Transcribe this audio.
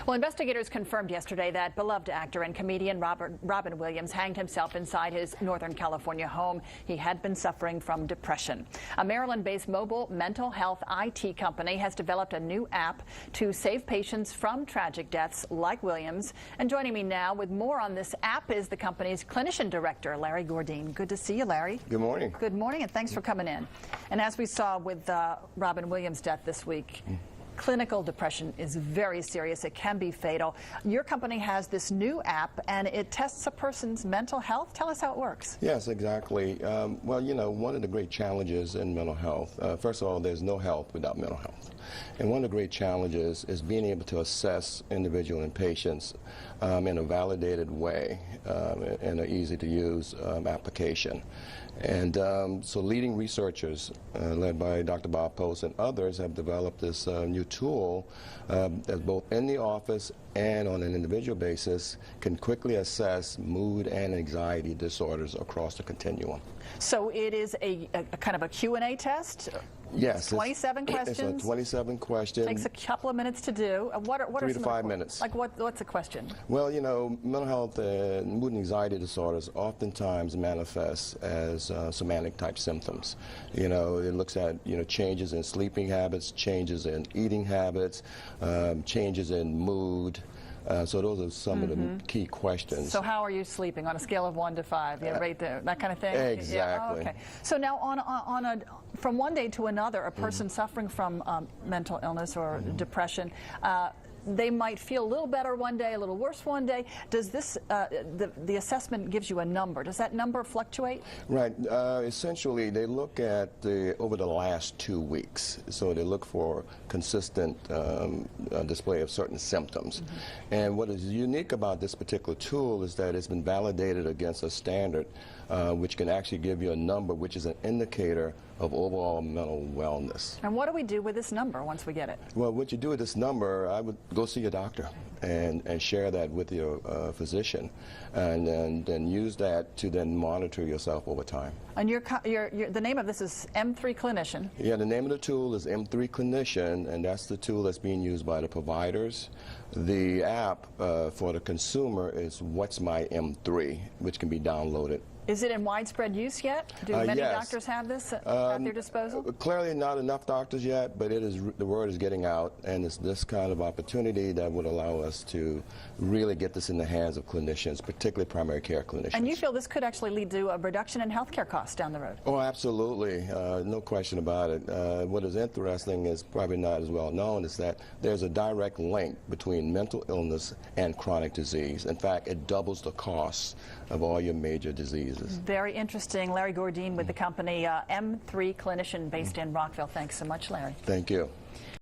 Well, investigators confirmed yesterday that beloved actor and comedian Robin Williams hanged himself inside his Northern California home. He had been suffering from depression. A Maryland-based mobile mental health IT company has developed a new app to save patients from tragic deaths like Williams. And joining me now with more on this app is the company's clinician director, Larry Gourdine. Good to see you, Larry. Good morning. Good morning, and thanks for coming in. And as we saw with Robin Williams' death this week, clinical depression is very serious. It can be fatal. Your company has this new app, and it tests a person's mental health. Tell us how it works. Yes, exactly. Well, you know, one of the great challenges in mental health, first of all, there's no health without mental health. And one of the great challenges is being able to assess individual and patients in a validated way, in an easy-to-use application. And so leading researchers, led by Dr. W.H.O and others, have developed this new tool that both in the office and on an individual basis can quickly assess mood and anxiety disorders across the continuum. So it is a kind of a Q&A test? Yes. It's 27 questions? It's a 27 question. Takes a couple of minutes to do. What are 3 to 5 minutes. Like what's a question? Well, you know, mental health and mood and anxiety disorders oftentimes manifest as somatic type symptoms. You know, it looks at, you know, changes in sleeping habits, changes in eating habits, changes in mood. So those are some of the key questions. So how are you sleeping on a scale of 1 to 5? Yeah, right there, that kind of thing? Exactly. Yeah, oh, okay. So now from one day to another, a person suffering from mental illness or depression, they might feel a little better one day, a little worse one day. Does this, the assessment gives you a number. Does that number fluctuate? Right. Essentially, they look at over the last 2 weeks. So they look for consistent display of certain symptoms. And what is unique about this particular tool is that it's been validated against a standard which can actually give you a number which is an indicator of overall mental wellness. And what do we do with this number once we get it? Well, what you do with this number, I would go see your doctor and share that with your physician, and then use that to then monitor yourself over time. And the name of this is M3 Clinician. Yeah, the name of the tool is M3 Clinician, and that's the tool that's being used by the providers. The app for the consumer is What's My M3, which can be downloaded. Is it in widespread use yet? Do many doctors have this at their disposal? Clearly not enough doctors yet, but the word is getting out, and it's this kind of opportunity that would allow us to really get this in the hands of clinicians, particularly primary care clinicians. And you feel this could actually lead to a reduction in healthcare costs down the road? Oh, absolutely. No question about it. What is interesting is probably not as well known is that there's a direct link between mental illness and chronic disease. In fact, it doubles the cost of all your major diseases. Very interesting. Larry Gourdine with the company M3 Clinician based in Rockville. Thanks so much, Larry. Thank you.